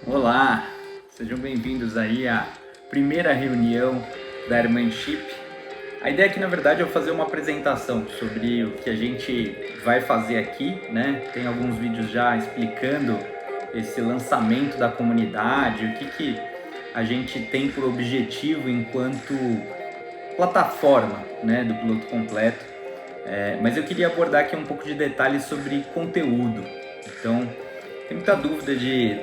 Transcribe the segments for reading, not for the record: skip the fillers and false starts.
Olá, sejam bem-vindos aí à primeira reunião da Airmanship. A ideia aqui, na verdade, é eu fazer uma apresentação sobre o que a gente vai fazer aqui, né? Tem alguns vídeos já explicando esse lançamento da comunidade, o que a gente tem por objetivo enquanto plataforma, né, do piloto completo. Mas eu queria abordar aqui um pouco de detalhes sobre conteúdo. Então, tem muita dúvida de,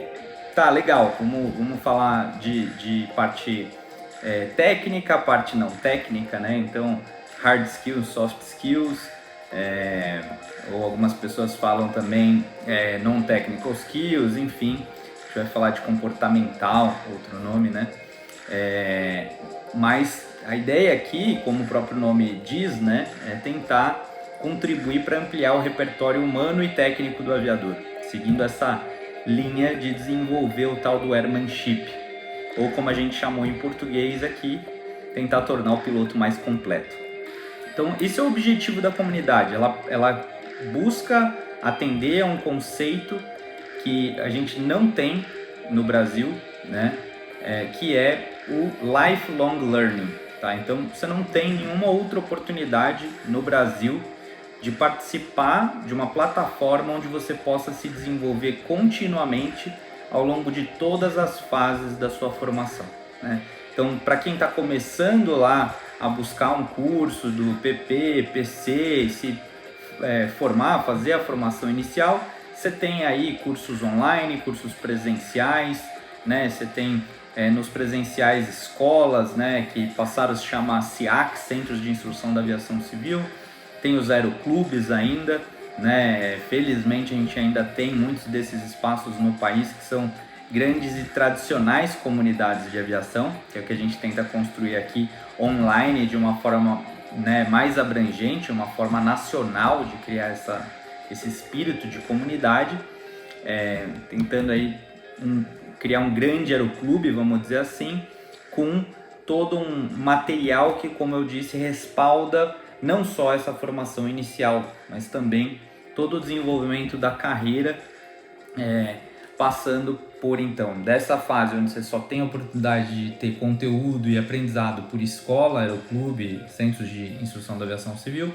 tá, legal, vamos falar de parte técnica, parte não técnica, né? Então, hard skills, soft skills, ou algumas pessoas falam também non-technical skills, enfim, a gente vai falar de comportamental, outro nome, né? Mas a ideia aqui, como o próprio nome diz, né, é tentar contribuir para ampliar o repertório humano e técnico do aviador, seguindo essa linha de desenvolver o tal do airmanship, ou como a gente chamou em português aqui, tentar tornar o piloto mais completo. Então, esse é o objetivo da comunidade, ela busca atender a um conceito que a gente não tem no Brasil, né? Que é o lifelong learning, tá? Então, você não tem nenhuma outra oportunidade no Brasil de participar de uma plataforma onde você possa se desenvolver continuamente ao longo de todas as fases da sua formação, né? Então, para quem está começando lá a buscar um curso do PP, PC, se formar, fazer a formação inicial, você tem aí cursos online, cursos presenciais, né? Você tem nos presenciais escolas, né, que passaram a se chamar CIAC, Centros de Instrução da Aviação Civil, tem os aeroclubes ainda, né? Felizmente a gente ainda tem muitos desses espaços no país que são grandes e tradicionais comunidades de aviação, que é o que a gente tenta construir aqui online de uma forma, né, mais abrangente, uma forma nacional de criar esse espírito de comunidade, tentando aí criar um grande aeroclube, vamos dizer assim, com todo um material que, como eu disse, respalda não só essa formação inicial, mas também todo o desenvolvimento da carreira, passando por, então, dessa fase onde você só tem a oportunidade de ter conteúdo e aprendizado por escola, aeroclube, centros de instrução da aviação civil.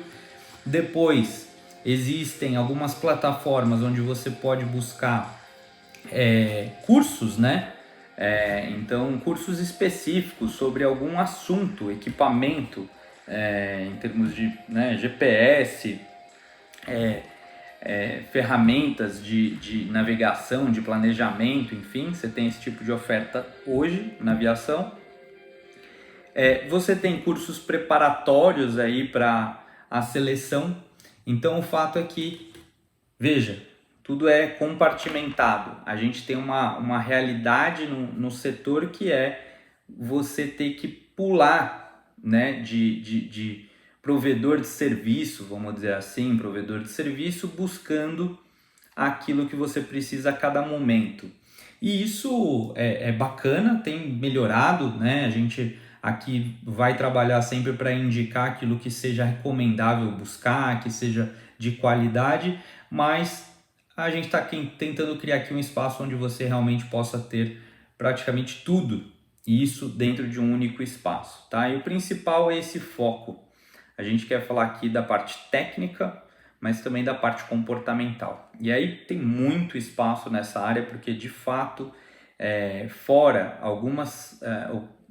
Depois existem algumas plataformas onde você pode buscar cursos, né? Então, cursos específicos sobre algum assunto, equipamento, em termos de, né, GPS, ferramentas de navegação, de planejamento, enfim, você tem esse tipo de oferta hoje na aviação. Você tem cursos preparatórios aí para a seleção. Então, o fato é que, veja, tudo é compartimentado. A gente tem uma realidade no setor que é você ter que pular, né, de provedor de serviço, vamos dizer assim, provedor de serviço, buscando aquilo que você precisa a cada momento. E isso é bacana, tem melhorado, né? A gente aqui vai trabalhar sempre para indicar aquilo que seja recomendável buscar, que seja de qualidade, mas a gente está tentando criar aqui um espaço onde você realmente possa ter praticamente tudo, e isso dentro de um único espaço, tá? E o principal é esse foco. A gente quer falar aqui da parte técnica, mas também da parte comportamental. E aí tem muito espaço nessa área, porque de fato, fora algumas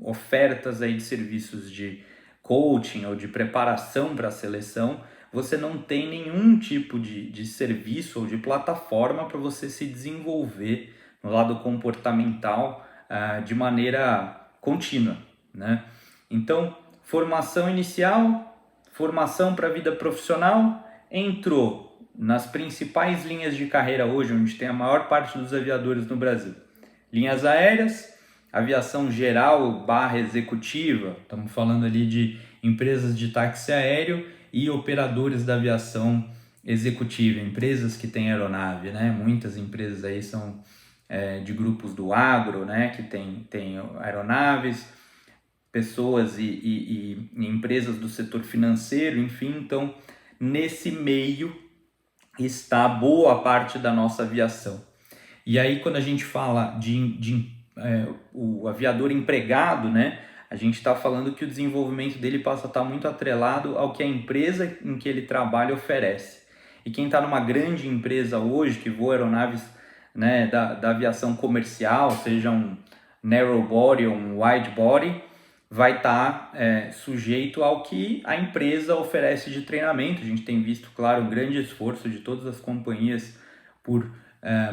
ofertas aí de serviços de coaching ou de preparação para a seleção, você não tem nenhum tipo de serviço ou de plataforma para você se desenvolver no lado comportamental de maneira contínua, né? Então, formação inicial, formação para a vida profissional, entrou nas principais linhas de carreira hoje, onde tem a maior parte dos aviadores no Brasil. Linhas aéreas, aviação geral / executiva, estamos falando ali de empresas de táxi aéreo e operadores da aviação executiva, empresas que têm aeronave, né? Muitas empresas aí são de grupos do agro, né? Que tem aeronaves, pessoas e empresas do setor financeiro, enfim. Então, nesse meio, está boa parte da nossa aviação. E aí, quando a gente fala o aviador empregado, né, a gente está falando que o desenvolvimento dele passa a estar muito atrelado ao que a empresa em que ele trabalha oferece. E quem está numa grande empresa hoje, que voa aeronaves, né, da aviação comercial, seja um narrow body ou um wide body, vai estar sujeito ao que a empresa oferece de treinamento. A gente tem visto, claro, um grande esforço de todas as companhias por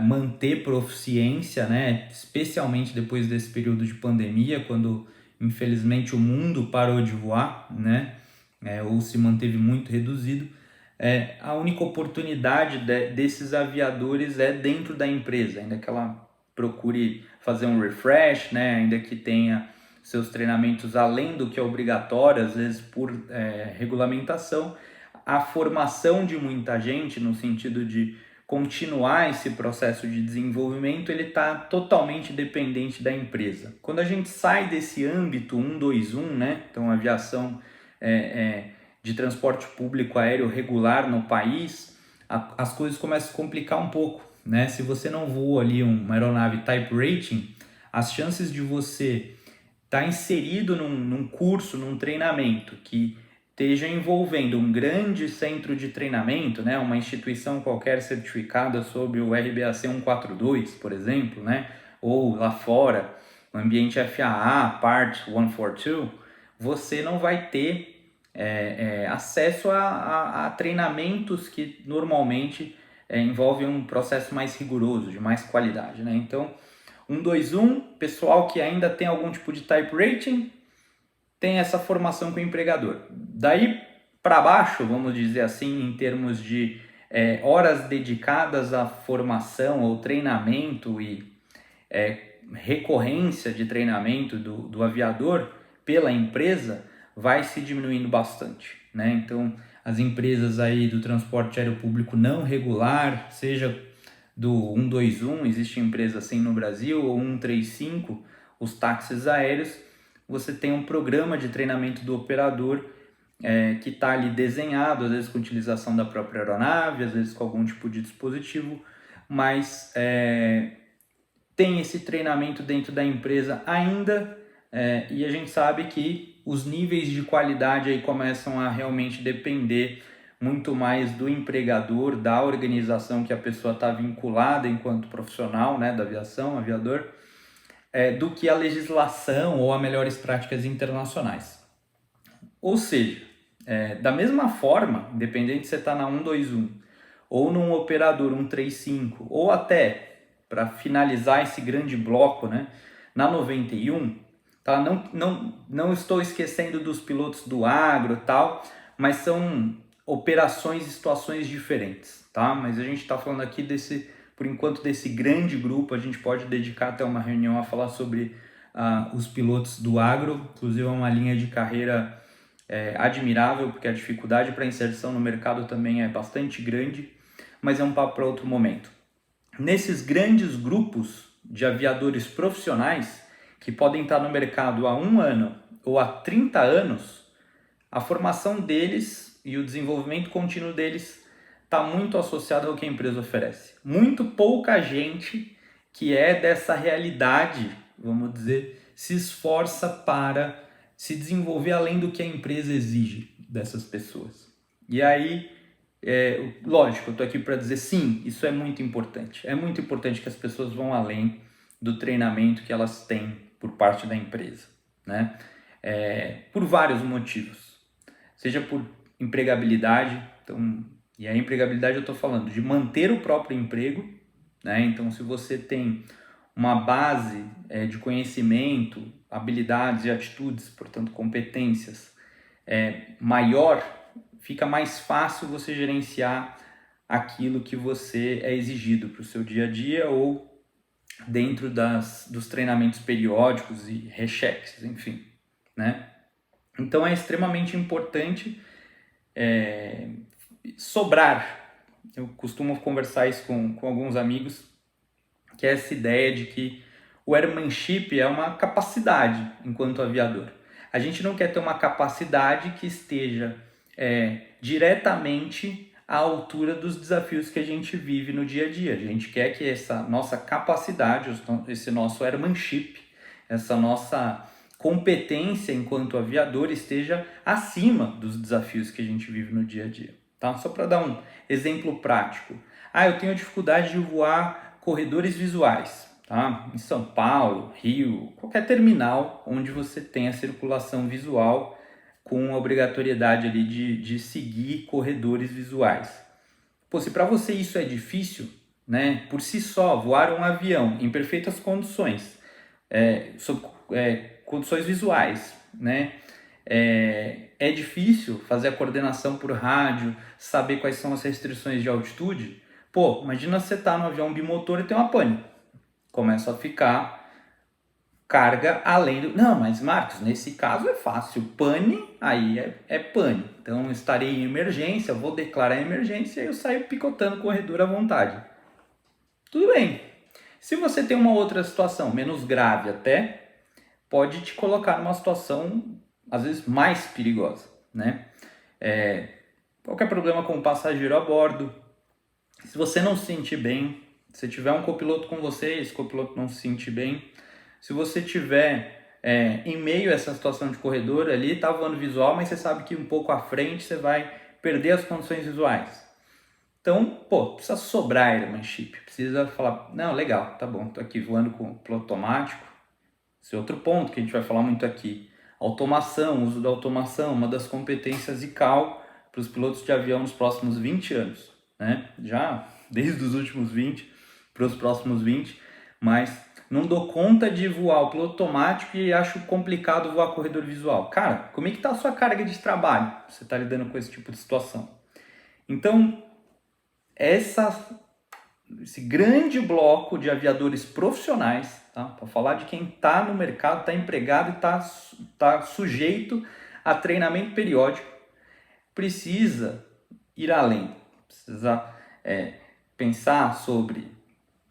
manter proficiência, né? Especialmente depois desse período de pandemia, quando infelizmente o mundo parou de voar, né? Ou se manteve muito reduzido. A única oportunidade desses aviadores é dentro da empresa, ainda que ela procure fazer um refresh, né? Ainda que tenha seus treinamentos além do que é obrigatório, às vezes por regulamentação, a formação de muita gente, no sentido de continuar esse processo de desenvolvimento, ele está totalmente dependente da empresa. Quando a gente sai desse âmbito 121, né? Então a aviação de transporte público aéreo regular no país, as coisas começam a se complicar um pouco, né? Se você não voa ali uma aeronave type rating, as chances de você estar inserido num curso, num treinamento que esteja envolvendo um grande centro de treinamento, né, uma instituição qualquer certificada sobre o RBAC 142, por exemplo, né, ou lá fora, o ambiente FAA, Part 142, você não vai ter acesso a treinamentos que normalmente envolvem um processo mais rigoroso, de mais qualidade, né? Então, 121, pessoal que ainda tem algum tipo de type rating, tem essa formação com o empregador. Daí para baixo, vamos dizer assim, em termos de horas dedicadas à formação ou treinamento e recorrência de treinamento do aviador pela empresa, vai se diminuindo bastante, né? Então, as empresas aí do transporte aéreo público não regular, seja do 121, existe empresa assim no Brasil, ou 135, os táxis aéreos, você tem um programa de treinamento do operador que está ali desenhado, às vezes com utilização da própria aeronave, às vezes com algum tipo de dispositivo, mas tem esse treinamento dentro da empresa ainda, e a gente sabe que os níveis de qualidade aí começam a realmente depender muito mais do empregador, da organização que a pessoa está vinculada enquanto profissional, né, da aviação, aviador, do que a legislação ou a melhores práticas internacionais. Ou seja, da mesma forma, independente se você está na 121 ou num operador 135, ou até, para finalizar esse grande bloco, né, na 91, tá? Não estou esquecendo dos pilotos do agro e tal, mas são operações e situações diferentes, tá? Mas a gente está falando aqui por enquanto, desse grande grupo. A gente pode dedicar até uma reunião a falar sobre os pilotos do agro, inclusive é uma linha de carreira admirável, porque a dificuldade para inserção no mercado também é bastante grande, mas é um papo para outro momento. Nesses grandes grupos de aviadores profissionais, que podem estar no mercado há 1 ano ou há 30 anos, a formação deles e o desenvolvimento contínuo deles está muito associado ao que a empresa oferece. Muito pouca gente que é dessa realidade, vamos dizer, se esforça para se desenvolver além do que a empresa exige dessas pessoas. E aí, lógico, eu estou aqui para dizer sim, isso é muito importante. É muito importante que as pessoas vão além do treinamento que elas têm por parte da empresa, né? Por vários motivos. Seja por empregabilidade, então, e a empregabilidade eu estou falando de manter o próprio emprego, né? Então, se você tem uma base de conhecimento, habilidades e atitudes, portanto competências maior, fica mais fácil você gerenciar aquilo que você é exigido para o seu dia a dia ou dentro dos treinamentos periódicos e recheques, enfim, né? Então é extremamente importante sobrar. Eu costumo conversar isso com alguns amigos, que é essa ideia de que o airmanship é uma capacidade enquanto aviador. A gente não quer ter uma capacidade que esteja diretamente à altura dos desafios que a gente vive no dia a dia. A gente quer que essa nossa capacidade, esse nosso airmanship, essa nossa competência enquanto aviador esteja acima dos desafios que a gente vive no dia a dia. Tá? Só para dar um exemplo prático. Eu tenho dificuldade de voar corredores visuais. Tá? Em São Paulo, Rio, qualquer terminal onde você tenha circulação visual com a obrigatoriedade ali de seguir corredores visuais. Pô, se para você isso é difícil, né, por si só, voar um avião em perfeitas condições, sob condições visuais, né, é difícil fazer a coordenação por rádio, saber quais são as restrições de altitude. Pô, imagina você tá no avião bimotor e tem uma pane. Começa a ficar carga além do... Não, mas Marcos, nesse caso é fácil. Pane, aí é pane. Então eu estarei em emergência, vou declarar emergência e eu saio picotando o corredor à vontade. Tudo bem. Se você tem uma outra situação, menos grave até, pode te colocar numa situação, às vezes, mais perigosa, né? Qualquer problema com o passageiro a bordo, se você não se sentir bem, se tiver um copiloto com você e esse copiloto não se sentir bem, se você tiver em meio a essa situação de corredor ali, tá voando visual, mas você sabe que um pouco à frente você vai perder as condições visuais. Então, precisa sobrar airmanship, precisa falar, não, legal, tá bom, tô aqui voando com piloto automático. Esse é outro ponto que a gente vai falar muito aqui. Automação, uso da automação, uma das competências ICAO para os pilotos de avião nos próximos 20 anos. Né? Já desde os últimos 20 para os próximos 20, mas não dou conta de voar o piloto automático e acho complicado voar corredor visual. Cara, como é que está a sua carga de trabalho? Você está lidando com esse tipo de situação. Então, esse grande bloco de aviadores profissionais, tá? Para falar de quem está no mercado, está empregado e está sujeito a treinamento periódico, precisa ir além, precisa pensar sobre,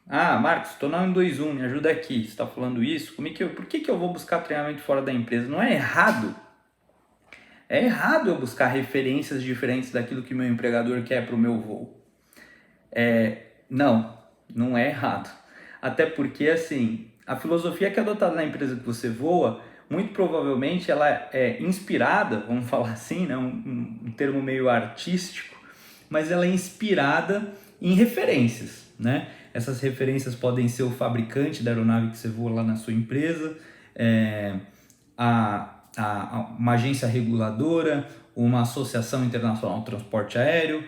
Marcos, estou na 121, me ajuda aqui, você está falando isso, por que eu vou buscar treinamento fora da empresa? Não é errado. É errado eu buscar referências diferentes daquilo que meu empregador quer para o meu voo. Não é errado. Até porque, assim, a filosofia que é adotada na empresa que você voa, muito provavelmente ela é inspirada, vamos falar assim, né? um termo meio artístico, mas ela é inspirada em referências, né? Essas referências podem ser o fabricante da aeronave que você voa lá na sua empresa, uma agência reguladora, uma associação internacional de transporte aéreo,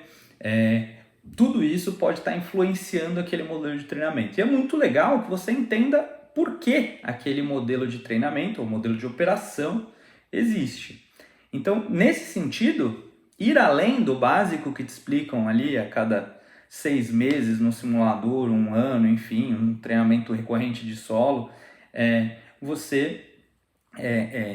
tudo isso pode estar influenciando aquele modelo de treinamento. E é muito legal que você entenda por que aquele modelo de treinamento, ou modelo de operação, existe. Então, nesse sentido, ir além do básico que te explicam ali a cada 6 meses no simulador, 1 ano, enfim, um treinamento recorrente de solo, você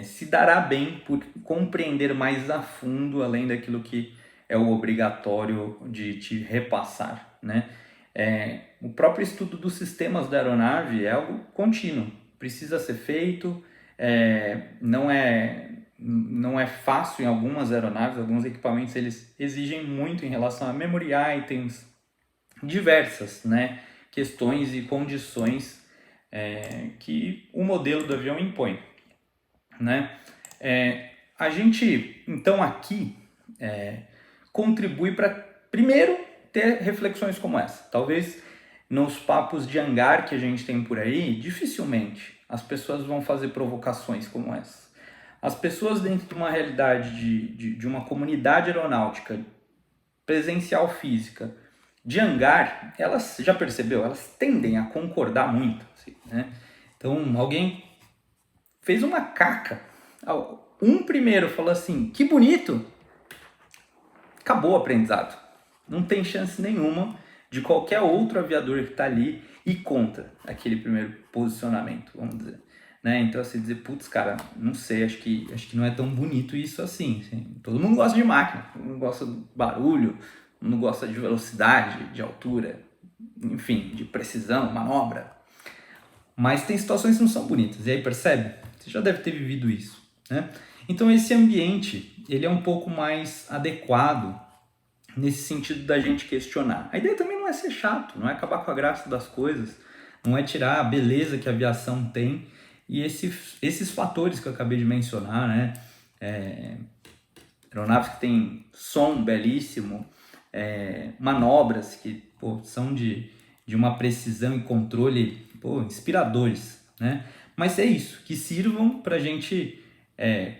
se dará bem por compreender mais a fundo, além daquilo que é o obrigatório de te repassar, né? O próprio estudo dos sistemas da aeronave é algo contínuo, precisa ser feito, não é fácil em algumas aeronaves, alguns equipamentos eles exigem muito em relação a memory items, diversas, né, questões e condições que o modelo do avião impõe, né? A gente, então, aqui contribui para, primeiro, ter reflexões como essa. Talvez nos papos de hangar que a gente tem por aí, dificilmente as pessoas vão fazer provocações como essa. As pessoas dentro de uma realidade de uma comunidade aeronáutica presencial física, de hangar, elas, já percebeu? Elas tendem a concordar muito. Assim, né? Então, alguém fez uma caca. Um primeiro falou assim, que bonito. Acabou o aprendizado. Não tem chance nenhuma de qualquer outro aviador que está ali ir contra aquele primeiro posicionamento, vamos dizer. Né? Então, assim, dizer, putz, cara, não sei, acho que não é tão bonito isso assim. Todo mundo gosta de máquina, todo mundo gosta do barulho, todo mundo gosta de velocidade, de altura, enfim, de precisão, manobra. Mas tem situações que não são bonitas, e aí percebe? Você já deve ter vivido isso, né? Então esse ambiente, ele é um pouco mais adequado nesse sentido da gente questionar. A ideia também não é ser chato, não é acabar com a graça das coisas, não é tirar a beleza que a aviação tem e esses fatores que eu acabei de mencionar, né? Aeronaves que tem som belíssimo, manobras que são de uma precisão e controle inspiradores, né? Mas é isso, que sirvam para a gente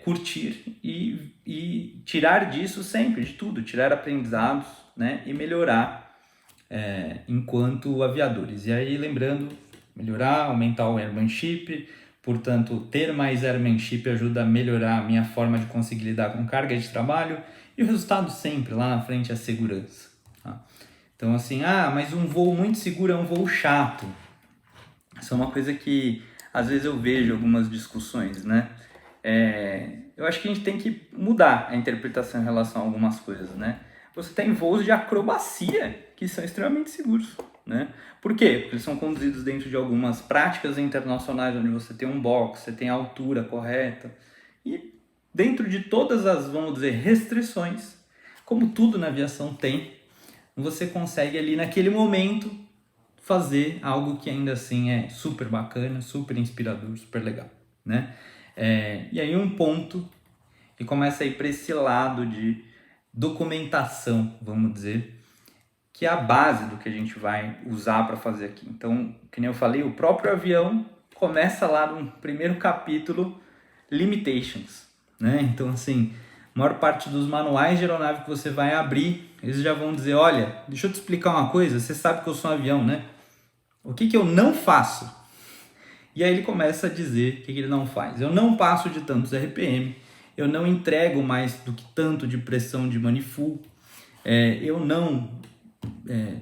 curtir e tirar disso sempre, de tudo, tirar aprendizados, né? E melhorar enquanto aviadores. E aí, lembrando, melhorar, aumentar o airmanship, portanto, ter mais airmanship ajuda a melhorar a minha forma de conseguir lidar com carga de trabalho e o resultado sempre lá na frente é a segurança. Tá? Então, assim, mas um voo muito seguro é um voo chato. Isso é uma coisa que às vezes eu vejo algumas discussões, né? Eu acho que a gente tem que mudar a interpretação em relação a algumas coisas, né? Você tem voos de acrobacia que são extremamente seguros, né? Por quê? Porque eles são conduzidos dentro de algumas práticas internacionais onde você tem um box, você tem a altura correta e dentro de todas as, vamos dizer, restrições, como tudo na aviação tem, você consegue ali naquele momento fazer algo que ainda assim é super bacana, super inspirador, super legal, né? E aí um ponto que começa a ir para esse lado de documentação, vamos dizer, que é a base do que a gente vai usar para fazer aqui. Então, que nem eu falei, o próprio avião começa lá no primeiro capítulo, Limitations, né? Então, assim, a maior parte dos manuais de aeronave que você vai abrir, eles já vão dizer, olha, deixa eu te explicar uma coisa, você sabe que eu sou um avião, né? O que eu não faço? E aí ele começa a dizer o que ele não faz. Eu não passo de tantos RPM, eu não entrego mais do que tanto de pressão de manifold, eu não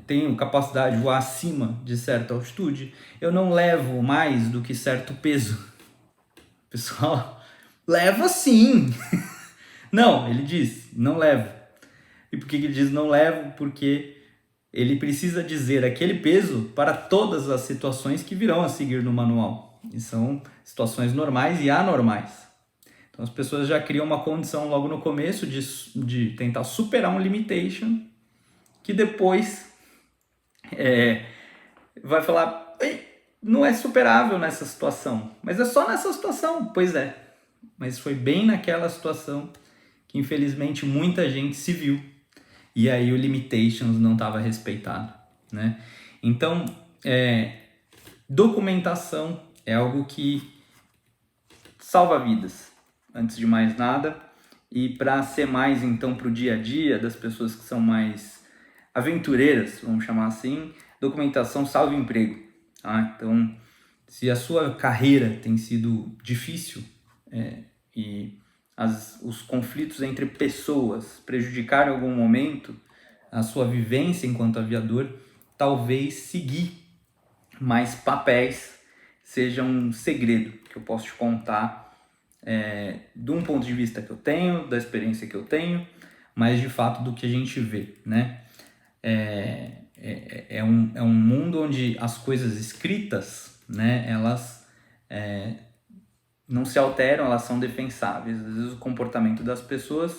tenho capacidade de voar acima de certa altitude, eu não levo mais do que certo peso. Pessoal, leva sim! Não, ele diz, não levo. E por que ele diz não levo? Porque ele precisa dizer aquele peso para todas as situações que virão a seguir no manual. E são situações normais e anormais. Então as pessoas já criam uma condição logo no começo de tentar superar um limitation que depois vai falar, não é superável nessa situação. Mas é só nessa situação. Pois é. Mas foi bem naquela situação que infelizmente muita gente se viu. E aí o limitations não estava respeitado, né? Então, documentação é algo que salva vidas, antes de mais nada. E para ser mais, então, para o dia a dia das pessoas que são mais aventureiras, vamos chamar assim, documentação salva emprego. Tá? Então, se a sua carreira tem sido difícil e os conflitos entre pessoas prejudicaram em algum momento a sua vivência enquanto aviador, talvez seguir mais papéis seja um segredo que eu posso te contar de um ponto de vista que eu tenho, da experiência que eu tenho, mas de fato do que a gente vê, né? É um mundo onde as coisas escritas, né, elas não se alteram, elas são defensáveis. Às vezes o comportamento das pessoas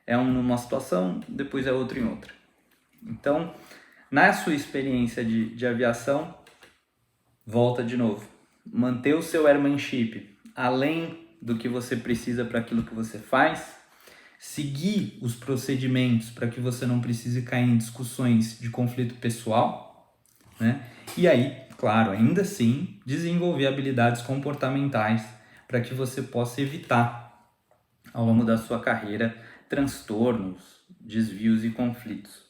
é numa situação, depois é outro em outra. Então, na sua experiência de aviação, volta de novo. Manter o seu airmanship além do que você precisa para aquilo que você faz, seguir os procedimentos para que você não precise cair em discussões de conflito pessoal, né? E aí, claro, ainda assim, desenvolver habilidades comportamentais para que você possa evitar, ao longo da sua carreira, transtornos, desvios e conflitos.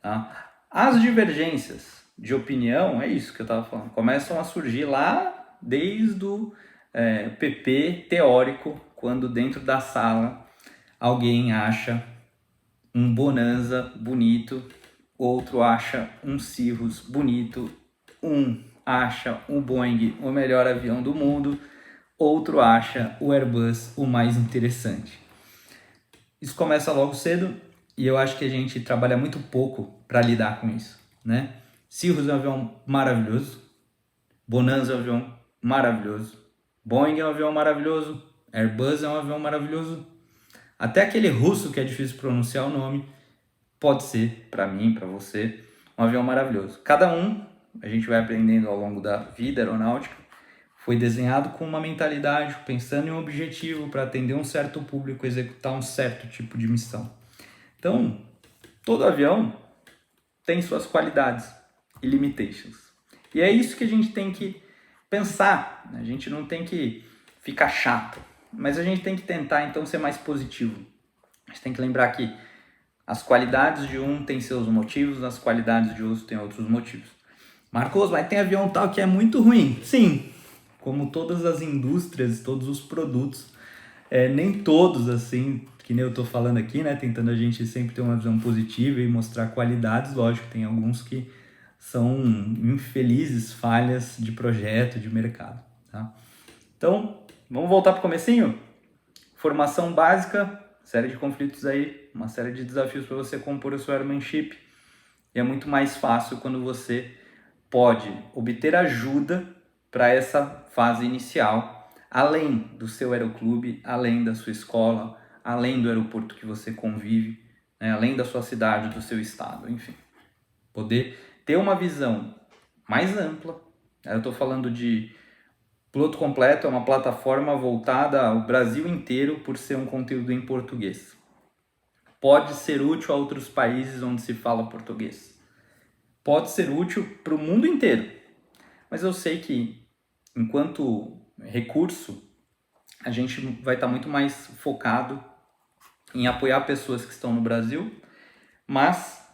Tá? As divergências de opinião, é isso que eu estava falando, começam a surgir lá desde o PP teórico, quando dentro da sala alguém acha um Bonanza bonito, outro acha um Cirrus bonito, um acha o Boeing o melhor avião do mundo, outro acha o Airbus o mais interessante. Isso começa logo cedo e eu acho que a gente trabalha muito pouco para lidar com isso, né? Cirrus é um avião maravilhoso, Bonanza é um avião maravilhoso, Boeing é um avião maravilhoso, Airbus é um avião maravilhoso, até aquele russo que é difícil pronunciar o nome pode ser, para mim, para você, um avião maravilhoso. Cada um, a gente vai aprendendo ao longo da vida aeronáutica, foi desenhado com uma mentalidade, pensando em um objetivo para atender um certo público, executar um certo tipo de missão. Então, todo avião tem suas qualidades e limitations. E é isso que a gente tem que pensar. A gente não tem que ficar chato, mas a gente tem que tentar, então, ser mais positivo. A gente tem que lembrar que as qualidades de um têm seus motivos, as qualidades de outro têm outros motivos. Marcos, mas tem avião tal que é muito ruim. Sim, como todas as indústrias, todos os produtos, nem todos, assim, que nem eu tô falando aqui, né? Tentando a gente sempre ter uma visão positiva e mostrar qualidades. Lógico, tem alguns que são infelizes falhas de projeto, de mercado, tá? Então, vamos voltar pro comecinho? Formação básica, série de conflitos aí, uma série de desafios para você compor o seu airmanship. E é muito mais fácil quando você pode obter ajuda para essa fase inicial, além do seu aeroclube, além da sua escola, além do aeroporto que você convive, né, além da sua cidade, do seu estado, enfim. Poder ter uma visão mais ampla. Eu estou falando de Piloto Completo, é uma plataforma voltada ao Brasil inteiro por ser um conteúdo em português. Pode ser útil a outros países onde se fala português. Pode ser útil para o mundo inteiro. Mas eu sei que, enquanto recurso, a gente vai estar muito mais focado em apoiar pessoas que estão no Brasil, mas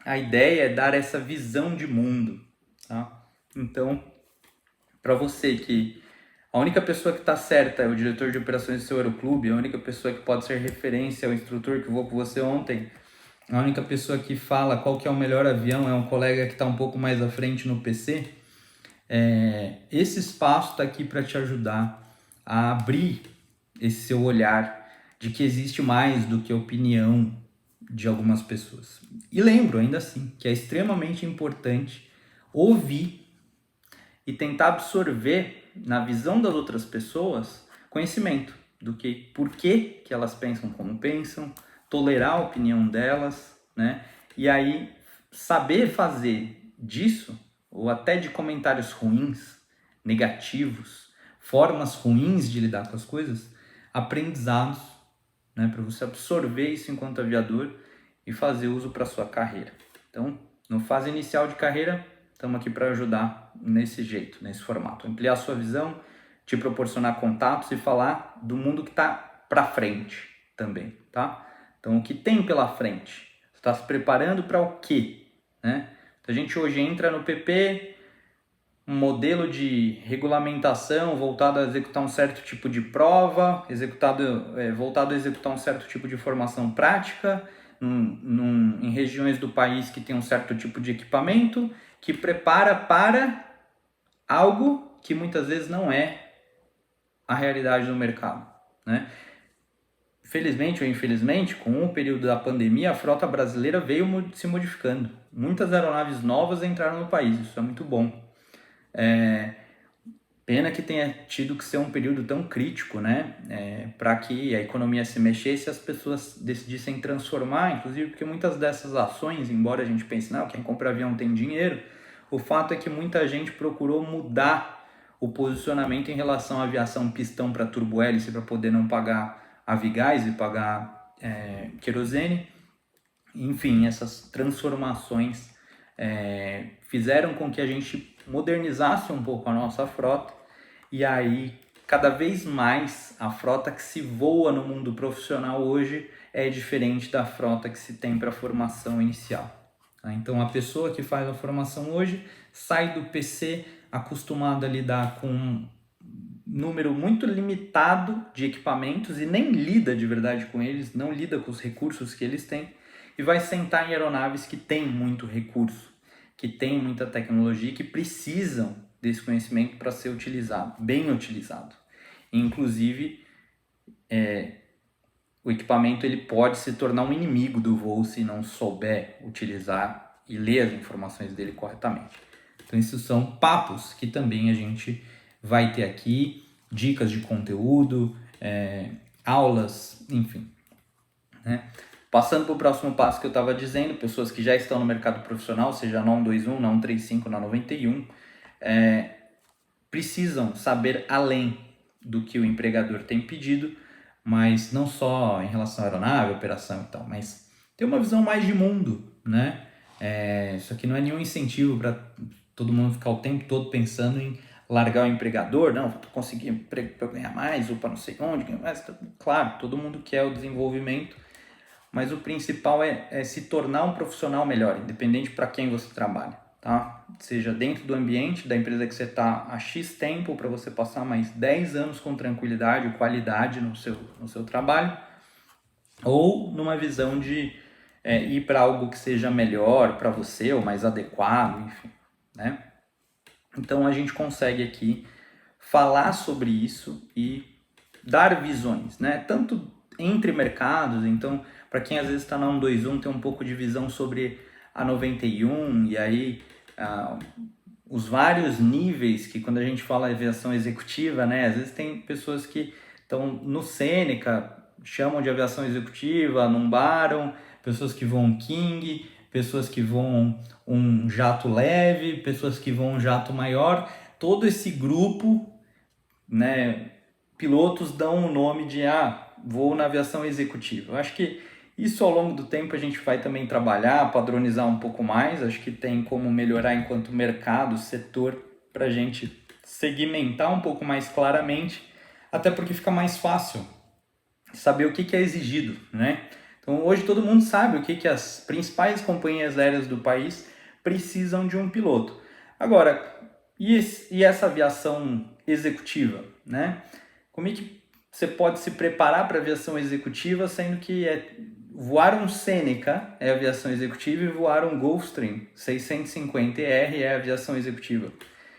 a ideia é dar essa visão de mundo, tá? Então, para você que a única pessoa que está certa é o diretor de operações do seu aeroclube, a única pessoa que pode ser referência é o instrutor que voou com você ontem, a única pessoa que fala qual que é o melhor avião é um colega que está um pouco mais à frente no PC, esse espaço está aqui para te ajudar a abrir esse seu olhar de que existe mais do que a opinião de algumas pessoas. E lembro, ainda assim, que é extremamente importante ouvir e tentar absorver na visão das outras pessoas conhecimento do que, por que elas pensam como pensam, tolerar a opinião delas, né? E aí saber fazer disso, ou até de comentários ruins, negativos, formas ruins de lidar com as coisas, aprendizados, né? Para você absorver isso enquanto aviador e fazer uso para sua carreira. Então, no fase inicial de carreira, estamos aqui para ajudar nesse jeito, nesse formato. Ampliar a sua visão, te proporcionar contatos e falar do mundo que está para frente também, tá? Então, o que tem pela frente? Você está se preparando para o quê? Né? A gente hoje entra no PP, um modelo de regulamentação voltado a executar um certo tipo de prova, voltado a executar um certo tipo de formação prática, em regiões do país que tem um certo tipo de equipamento, que prepara para algo que muitas vezes não é a realidade do mercado, né? Felizmente ou infelizmente, com o período da pandemia, a frota brasileira veio se modificando. Muitas aeronaves novas entraram no país, isso é muito bom. Pena que tenha tido que ser um período tão crítico, né? Para que a economia se mexesse e as pessoas decidissem transformar, inclusive porque muitas dessas ações, embora a gente pense, não, quem compra avião tem dinheiro, o fato é que muita gente procurou mudar o posicionamento em relação à aviação pistão para turbohélice para poder não pagar avigás e pagar querosene. Enfim, essas transformações fizeram com que a gente modernizasse um pouco a nossa frota e aí cada vez mais a frota que se voa no mundo profissional hoje é diferente da frota que se tem para a formação inicial. Tá? Então a pessoa que faz a formação hoje sai do PC acostumada a lidar com um número muito limitado de equipamentos e nem lida de verdade com eles, não lida com os recursos que eles têm e vai sentar em aeronaves que têm muito recurso, que têm muita tecnologia e que precisam desse conhecimento para ser utilizado, bem utilizado. Inclusive, o equipamento ele pode se tornar um inimigo do voo se não souber utilizar e ler as informações dele corretamente. Então, esses são papos que também a gente vai ter aqui, dicas de conteúdo, aulas, enfim, né? Passando para o próximo passo que eu estava dizendo, pessoas que já estão no mercado profissional, seja na 121, na 135, na 91, precisam saber além do que o empregador tem pedido, mas não só em relação à aeronave, operação e tal, mas ter uma visão mais de mundo, né? Isso aqui não é nenhum incentivo para todo mundo ficar o tempo todo pensando em largar o empregador, não, vou conseguir emprego para ganhar mais, ou para não sei onde, ganhar mais. Claro, todo mundo quer o desenvolvimento, mas o principal é se tornar um profissional melhor, independente para quem você trabalha, tá? Seja dentro do ambiente da empresa que você está há X tempo, para você passar mais 10 anos com tranquilidade e qualidade no seu trabalho, ou numa visão de ir para algo que seja melhor para você, ou mais adequado, enfim, né? Então a gente consegue aqui falar sobre isso e dar visões, né? Tanto entre mercados, então para quem às vezes está na 121 tem um pouco de visão sobre a 91 e aí os vários níveis que quando a gente fala de aviação executiva, né? Às vezes tem pessoas que estão no Sêneca, chamam de aviação executiva, num Baron, pessoas que voam King, pessoas que voam um jato leve, pessoas que voam um jato maior. Todo esse grupo, né, pilotos dão o nome de voo na aviação executiva. Eu acho que isso ao longo do tempo a gente vai também trabalhar, padronizar um pouco mais. Acho que tem como melhorar enquanto mercado, setor, para a gente segmentar um pouco mais claramente, até porque fica mais fácil saber o que é exigido, né? Então hoje todo mundo sabe o que as principais companhias aéreas do país precisam de um piloto. Agora, e essa aviação executiva, né? Como é que você pode se preparar para aviação executiva, sendo que voar um Seneca é aviação executiva e voar um Gulfstream 650ER é aviação executiva?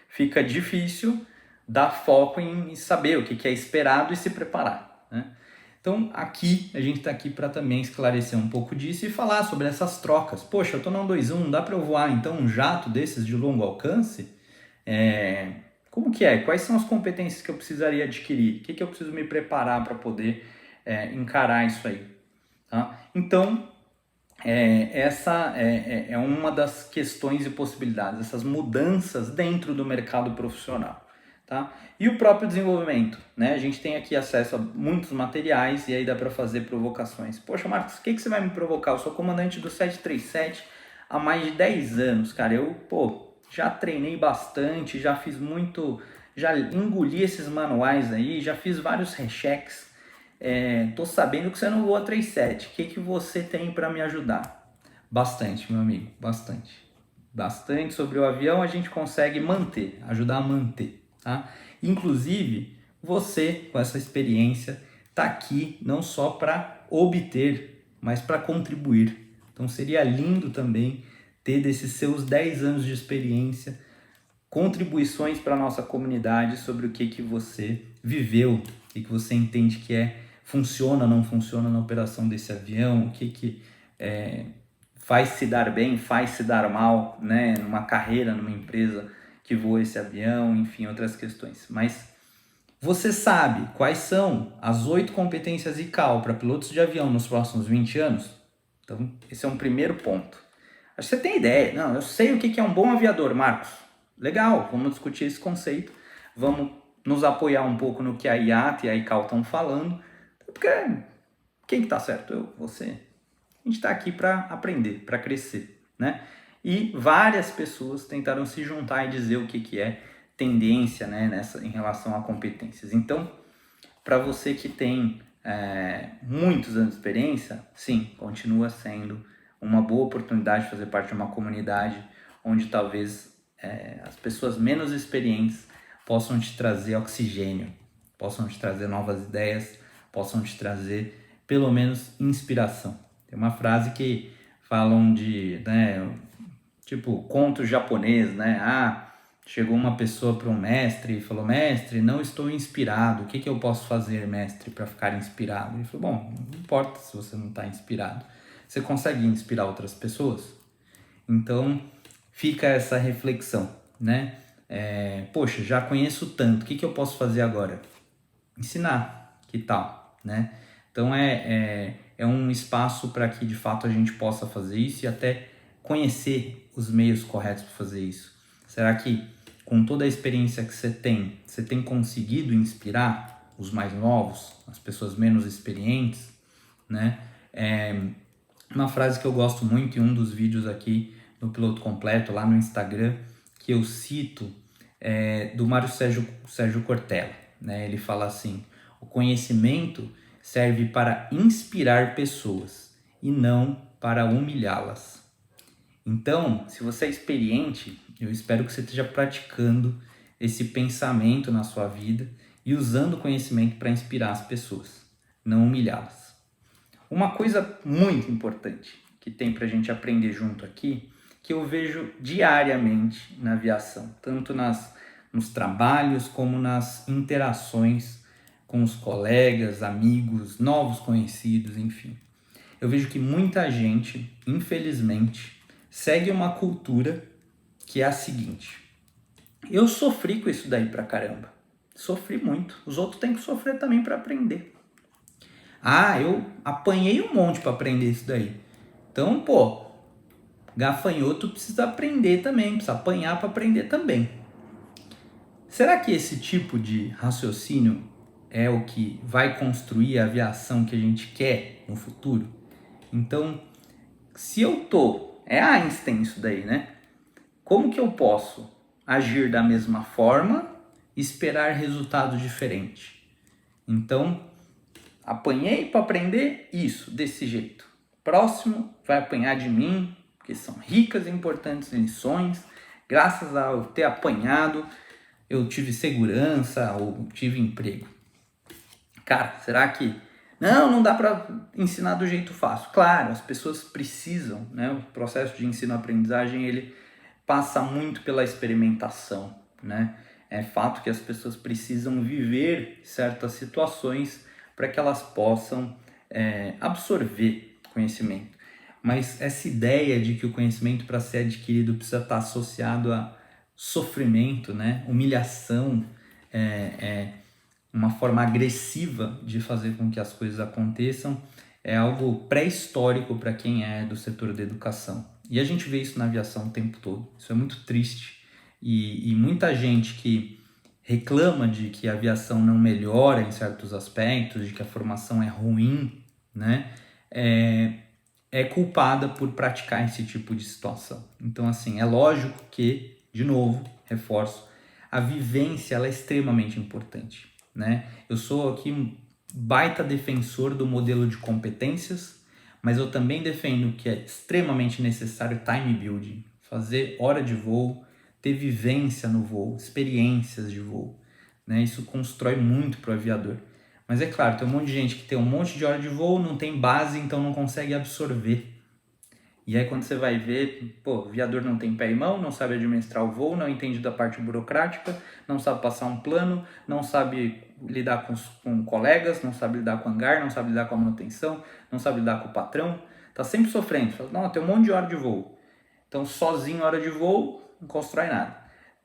Fica difícil dar foco em saber o que é esperado e se preparar, né? Então aqui, a gente está aqui para também esclarecer um pouco disso e falar sobre essas trocas. Poxa, eu estou na 121, dá para eu voar então um jato desses de longo alcance? Como que é? Quais são as competências que eu precisaria adquirir? O que eu preciso me preparar para poder encarar isso aí? Tá? Então, essa é uma das questões e possibilidades, essas mudanças dentro do mercado profissional. Tá? E o próprio desenvolvimento, né? A gente tem aqui acesso a muitos materiais e aí dá para fazer provocações. Poxa, Marcos, o que você vai me provocar? Eu sou comandante do 737 há mais de 10 anos, cara. Eu, já treinei bastante, já fiz muito, já engoli esses manuais aí, já fiz vários recheques. Tô sabendo que você não voa 37. O que você tem para me ajudar? Bastante, meu amigo, bastante. Bastante sobre o avião a gente consegue manter, ajudar a manter, tá? Inclusive, você com essa experiência tá aqui não só para obter, mas para contribuir. Então seria lindo também ter desses seus 10 anos de experiência, contribuições para a nossa comunidade sobre o que você viveu, o que você entende que funciona ou não funciona na operação desse avião, o que faz se dar bem, faz se dar mal, né, numa carreira, numa empresa que voa esse avião, enfim, outras questões. Mas você sabe quais são as 8 competências ICAO para pilotos de avião nos próximos 20 anos? Então, esse é um primeiro ponto. Acho que você tem ideia. Não, eu sei o que é um bom aviador, Marcos. Legal, vamos discutir esse conceito. Vamos nos apoiar um pouco no que a IATA e a ICAO estão falando. Porque quem que tá certo? Eu, você. A gente está aqui para aprender, para crescer, né? E várias pessoas tentaram se juntar e dizer o que é tendência, né, em relação a competências. Então, para você que tem muitos anos de experiência, sim, continua sendo uma boa oportunidade de fazer parte de uma comunidade onde talvez as pessoas menos experientes possam te trazer oxigênio, possam te trazer novas ideias, possam te trazer pelo menos inspiração. Tem uma frase que falam de, né, tipo, conto japonês, né? Chegou uma pessoa para um mestre e falou: mestre, não estou inspirado, o que eu posso fazer, mestre, para ficar inspirado? Ele falou: bom, não importa se você não está inspirado, você consegue inspirar outras pessoas? Então, fica essa reflexão, né? Poxa, já conheço tanto, o que eu posso fazer agora? Ensinar, que tal, né? Então, é um espaço para que de fato a gente possa fazer isso e até conhecer os meios corretos para fazer isso. Será que com toda a experiência que você tem conseguido inspirar os mais novos, as pessoas menos experientes, né? Uma frase que eu gosto muito em um dos vídeos aqui no Piloto Completo, lá no Instagram, que eu cito, do Mário Sérgio Cortella, né? Ele fala assim: o conhecimento serve para inspirar pessoas e não para humilhá-las. Então, se você é experiente, eu espero que você esteja praticando esse pensamento na sua vida e usando o conhecimento para inspirar as pessoas, não humilhá-las. Uma coisa muito importante que tem para a gente aprender junto aqui, que eu vejo diariamente na aviação, tanto nos trabalhos como nas interações com os colegas, amigos, novos conhecidos, enfim. Eu vejo que muita gente, infelizmente, segue uma cultura que é a seguinte: eu sofri com isso daí pra caramba. Sofri muito. Os outros têm que sofrer também para aprender. Ah, eu apanhei um monte para aprender isso daí. Então, pô, gafanhoto precisa aprender também, precisa apanhar para aprender também. Será que esse tipo de raciocínio é o que vai construir a aviação que a gente quer no futuro? Então, se eu é Einstein isso daí, né? Como que eu posso agir da mesma forma e esperar resultado diferente? Então, apanhei para aprender isso, desse jeito. Próximo vai apanhar de mim, porque são ricas e importantes lições. Graças a eu ter apanhado, eu tive segurança ou tive emprego. Cara, será que não dá para ensinar do jeito fácil? Claro, as pessoas precisam, né? O processo de ensino-aprendizagem, ele passa muito pela experimentação, né? É fato que as pessoas precisam viver certas situações para que elas possam absorver conhecimento. Mas essa ideia de que o conhecimento, para ser adquirido, precisa estar associado a sofrimento, né? Humilhação, uma forma agressiva de fazer com que as coisas aconteçam, é algo pré-histórico para quem é do setor da educação. E a gente vê isso na aviação o tempo todo. Isso é muito triste. E muita gente que reclama de que a aviação não melhora em certos aspectos, de que a formação é ruim, né? É culpada por praticar esse tipo de situação. Então, assim, é lógico que, de novo, reforço, a vivência ela é extremamente importante, né? Eu sou aqui um baita defensor do modelo de competências, mas eu também defendo que é extremamente necessário time building, fazer hora de voo, ter vivência no voo, experiências de voo, né? Isso constrói muito para o aviador. Mas é claro, tem um monte de gente que tem um monte de hora de voo, não tem base, então não consegue absorver. E aí quando você vai ver, pô, o aviador não tem pé e mão, não sabe administrar o voo, não entende da parte burocrática, não sabe passar um plano, não sabe lidar com colegas, não sabe lidar com o hangar, não sabe lidar com a manutenção, não sabe lidar com o patrão, tá sempre sofrendo. Fala, não, tem um monte de hora de voo. Então sozinho, hora de voo, não constrói nada.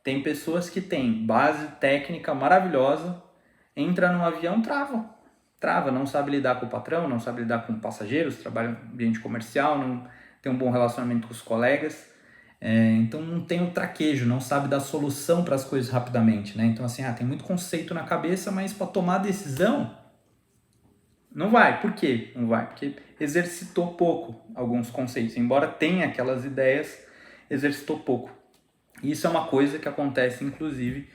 Tem pessoas que têm base técnica maravilhosa, entra no avião, trava, não sabe lidar com o patrão, não sabe lidar com passageiros, trabalha em ambiente comercial, não tem um bom relacionamento com os colegas, então não tem o traquejo, não sabe dar solução para as coisas rapidamente, né? Então assim, tem muito conceito na cabeça, mas para tomar decisão não vai. Por quê? Não vai, porque exercitou pouco alguns conceitos, embora tenha aquelas ideias, exercitou pouco. E isso é uma coisa que acontece, inclusive,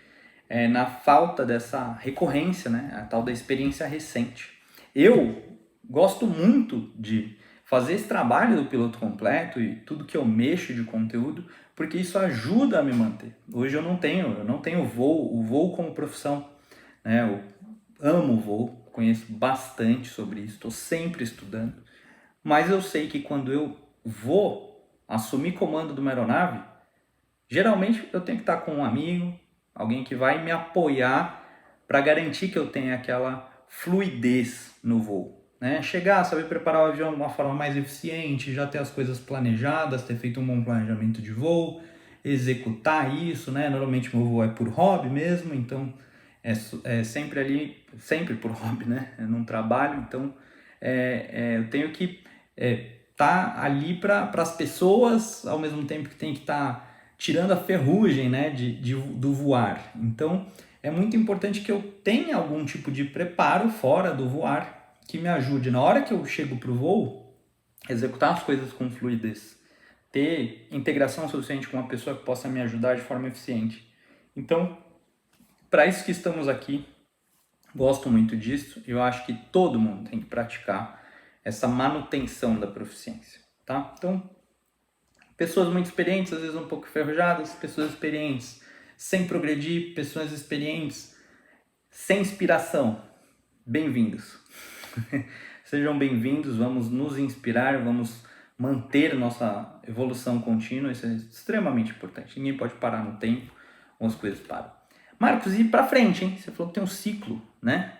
na falta dessa recorrência, né? A tal da experiência recente. Eu gosto muito de fazer esse trabalho do piloto completo e tudo que eu mexo de conteúdo, porque isso ajuda a me manter. Hoje eu não tenho o voo como profissão, né? Eu amo o voo, conheço bastante sobre isso, estou sempre estudando, mas eu sei que quando eu vou assumir comando de uma aeronave, geralmente eu tenho que estar com um amigo, alguém que vai me apoiar para garantir que eu tenha aquela fluidez no voo, né? Chegar, saber preparar o avião de uma forma mais eficiente, já ter as coisas planejadas, ter feito um bom planejamento de voo, executar isso, né? Normalmente meu voo é por hobby mesmo, então é sempre ali, sempre por hobby, né? Eu não trabalho, então Eu tenho que tá ali para as pessoas, ao mesmo tempo que tem que estar tirando a ferrugem, né, do voar. Então, é muito importante que eu tenha algum tipo de preparo fora do voar que me ajude na hora que eu chego para o voo, executar as coisas com fluidez, ter integração suficiente com uma pessoa que possa me ajudar de forma eficiente. Então, para isso que estamos aqui, gosto muito disso. Eu acho que todo mundo tem que praticar essa manutenção da proficiência, tá? Então, pessoas muito experientes, às vezes um pouco enferrujadas, pessoas experientes sem progredir, pessoas experientes sem inspiração. Bem-vindos. Sejam bem-vindos, vamos nos inspirar, vamos manter nossa evolução contínua, isso é extremamente importante. Ninguém pode parar no tempo, ou as coisas param. Marcos, e para frente, hein? Você falou que tem um ciclo, né?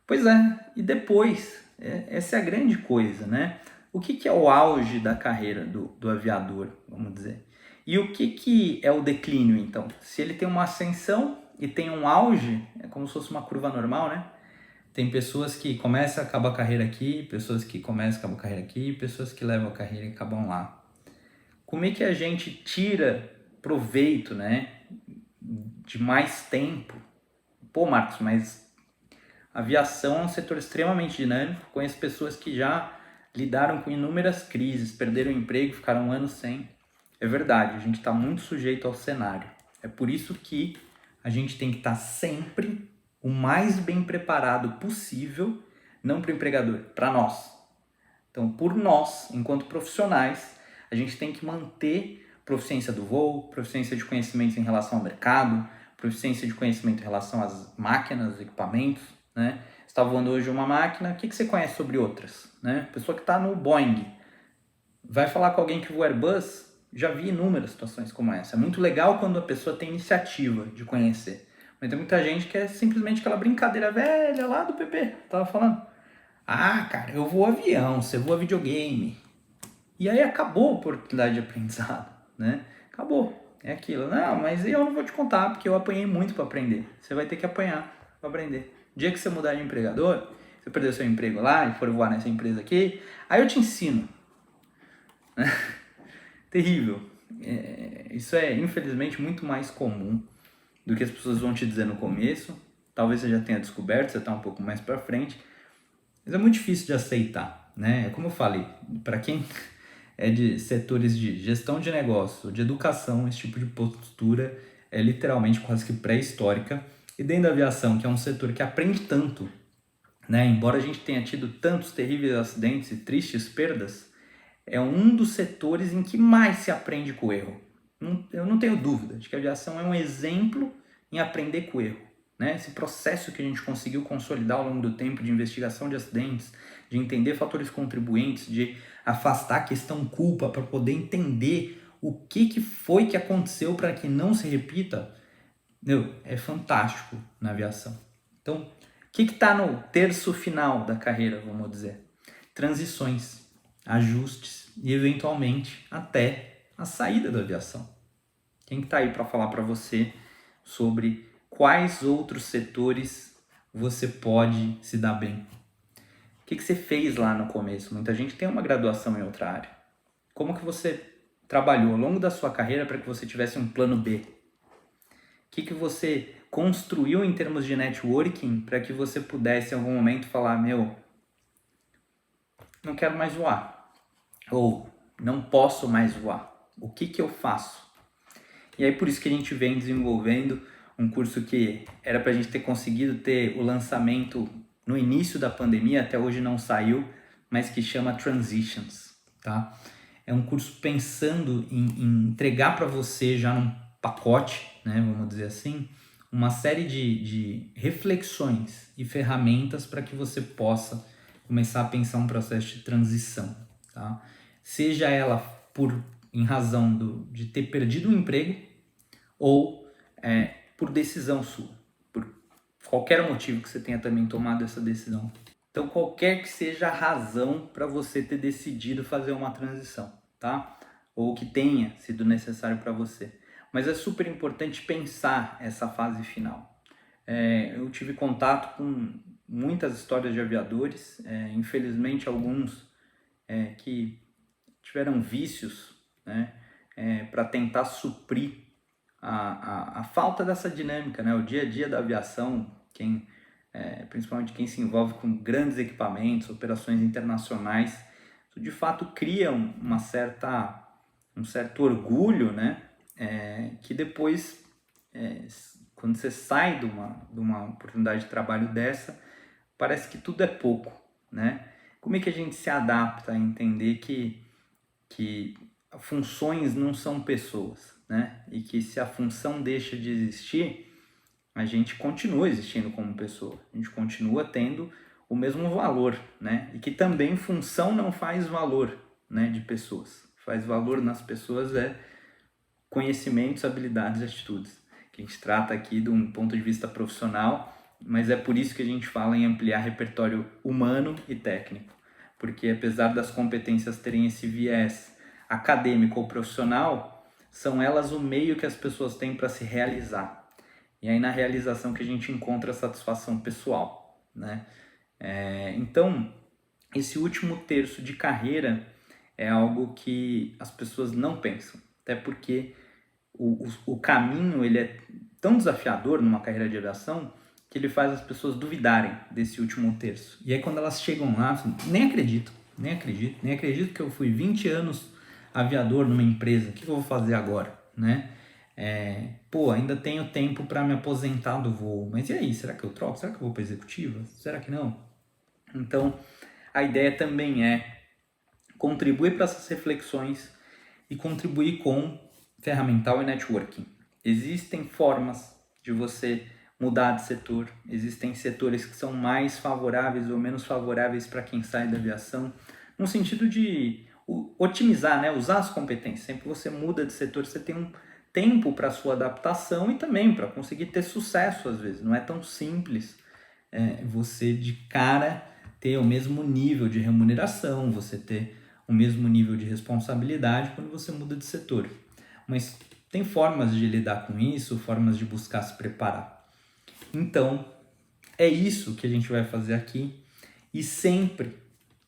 Pois é, e depois, essa é a grande coisa, né? O que é o auge da carreira do aviador, vamos dizer? E o que é o declínio, então? Se ele tem uma ascensão e tem um auge, é como se fosse uma curva normal, né? Tem pessoas que começam e acabam a carreira aqui, pessoas que começam e acabam a carreira aqui, pessoas que levam a carreira e acabam lá. Como é que a gente tira proveito, né, de mais tempo? Pô, Marcos, mas a aviação é um setor extremamente dinâmico. Conheço pessoas que já lidaram com inúmeras crises, perderam o emprego, ficaram anos sem. É verdade, a gente está muito sujeito ao cenário. É por isso que a gente tem que estar sempre o mais bem preparado possível, não para o empregador, para nós. Então, por nós, enquanto profissionais, a gente tem que manter proficiência do voo, proficiência de conhecimentos em relação ao mercado, proficiência de conhecimento em relação às máquinas, equipamentos, né? Você está voando hoje uma máquina, o que você conhece sobre outras? Né? Pessoa que está no Boeing, vai falar com alguém que voa Airbus, já vi inúmeras situações como essa. É muito legal quando a pessoa tem iniciativa de conhecer. Mas tem muita gente que é simplesmente aquela brincadeira velha lá do PP, tava falando. Ah, cara, eu vou avião, você voa videogame. E aí acabou a oportunidade de aprendizado, né? Acabou. É aquilo. Não, mas eu não vou te contar, porque eu apanhei muito para aprender. Você vai ter que apanhar para aprender. O dia que você mudar de empregador, você perder seu emprego lá e for voar nessa empresa aqui, aí eu te ensino. Terrível. Isso é, infelizmente, muito mais comum do que as pessoas vão te dizer no começo. Talvez você já tenha descoberto, você está um pouco mais para frente. Mas é muito difícil de aceitar, né? Como eu falei, para quem é de setores de gestão de negócio, de educação, esse tipo de postura é literalmente quase que pré-histórica. E dentro da aviação, que é um setor que aprende tanto, né? Embora a gente tenha tido tantos terríveis acidentes e tristes perdas, é um dos setores em que mais se aprende com o erro. Eu não tenho dúvida de que a aviação é um exemplo em aprender com o erro. Né? Esse processo que a gente conseguiu consolidar ao longo do tempo de investigação de acidentes, de entender fatores contribuintes, de afastar a questão culpa para poder entender o que foi que aconteceu para que não se repita, é fantástico na aviação. Então, o que está no terço final da carreira, vamos dizer? Transições, ajustes e, eventualmente, até a saída da aviação. Quem está aí para falar para você sobre quais outros setores você pode se dar bem? O que você fez lá no começo? Muita gente tem uma graduação em outra área. Como que você trabalhou ao longo da sua carreira para que você tivesse um plano B? O que você construiu em termos de networking para que você pudesse em algum momento falar, não quero mais voar, ou não posso mais voar, o que eu faço? E aí por isso que a gente vem desenvolvendo um curso que era para a gente ter conseguido ter o lançamento no início da pandemia, até hoje não saiu, mas que chama Transitions, tá? É um curso pensando em entregar para você já num pacote, né, vamos dizer assim, uma série de reflexões e ferramentas para que você possa começar a pensar um processo de transição, tá? Seja ela em razão de ter perdido o emprego ou por decisão sua, por qualquer motivo que você tenha também tomado essa decisão. Então, qualquer que seja a razão para você ter decidido fazer uma transição, tá? Ou que tenha sido necessário para você. Mas é super importante pensar essa fase final. Eu tive contato com muitas histórias de aviadores, infelizmente alguns que tiveram vícios, né, para tentar suprir a falta dessa dinâmica, né? O dia a dia da aviação, principalmente quem se envolve com grandes equipamentos, operações internacionais, isso de fato cria um certo orgulho, né? Que depois, quando você sai de uma oportunidade de trabalho dessa, parece que tudo é pouco, né? Como é que a gente se adapta a entender que funções não são pessoas, né? E que se a função deixa de existir, a gente continua existindo como pessoa, a gente continua tendo o mesmo valor, né? E que também função não faz valor, né, de pessoas. Faz valor nas pessoas conhecimentos, habilidades e atitudes. Que a gente trata aqui de um ponto de vista profissional, mas é por isso que a gente fala em ampliar repertório humano e técnico. Porque apesar das competências terem esse viés acadêmico ou profissional, são elas o meio que as pessoas têm para se realizar. E aí na realização que a gente encontra a satisfação pessoal, né? Então, esse último terço de carreira é algo que as pessoas não pensam. Até porque o caminho ele é tão desafiador numa carreira de aviação que ele faz as pessoas duvidarem desse último terço. E aí quando elas chegam lá, nem acredito que eu fui 20 anos aviador numa empresa, o que eu vou fazer agora, né? Ainda tenho tempo para me aposentar do voo, mas e aí, será que eu troco? Será que eu vou para executiva? Será que não? Então, a ideia também é contribuir para essas reflexões e contribuir com ferramental e networking. Existem formas de você mudar de setor, existem setores que são mais favoráveis ou menos favoráveis para quem sai da aviação, no sentido de otimizar, né? Usar as competências. Sempre que você muda de setor, você tem um tempo para sua adaptação e também para conseguir ter sucesso às vezes. Não é tão simples você de cara ter o mesmo nível de remuneração, você ter o mesmo nível de responsabilidade quando você muda de setor. Mas tem formas de lidar com isso, formas de buscar se preparar. Então, é isso que a gente vai fazer aqui e sempre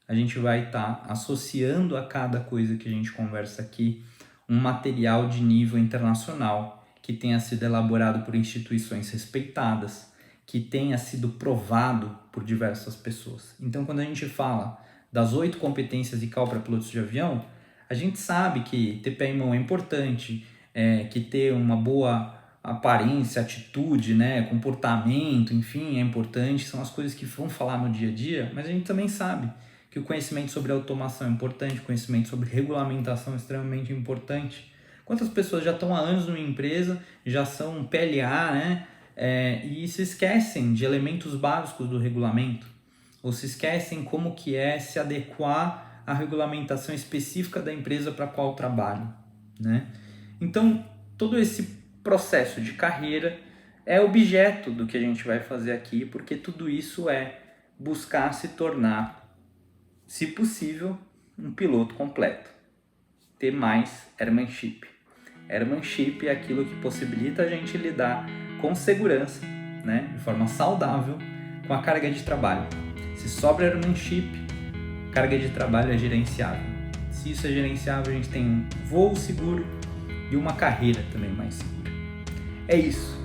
a gente vai estar associando a cada coisa que a gente conversa aqui um material de nível internacional que tenha sido elaborado por instituições respeitadas, que tenha sido provado por diversas pessoas. Então, quando a gente fala das 8 competências ICAO para pilotos de avião, a gente sabe que ter pé em mão é importante, que ter uma boa aparência, atitude, né, comportamento, enfim, é importante, são as coisas que vão falar no dia a dia, mas a gente também sabe que o conhecimento sobre automação é importante, o conhecimento sobre regulamentação é extremamente importante. Quantas pessoas já estão há anos numa empresa, já são PLA, né, e se esquecem de elementos básicos do regulamento, ou se esquecem como que é se adequar à regulamentação específica da empresa para a qual trabalham, né? Então, todo esse processo de carreira é objeto do que a gente vai fazer aqui, porque tudo isso é buscar se tornar, se possível, um piloto completo. Ter mais airmanship. Airmanship é aquilo que possibilita a gente lidar com segurança, né, de forma saudável, com a carga de trabalho. Se sobra airmanship, carga de trabalho é gerenciável. Se isso é gerenciável, a gente tem um voo seguro e uma carreira também mais segura. É isso.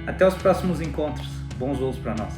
Até os próximos encontros. Bons voos para nós.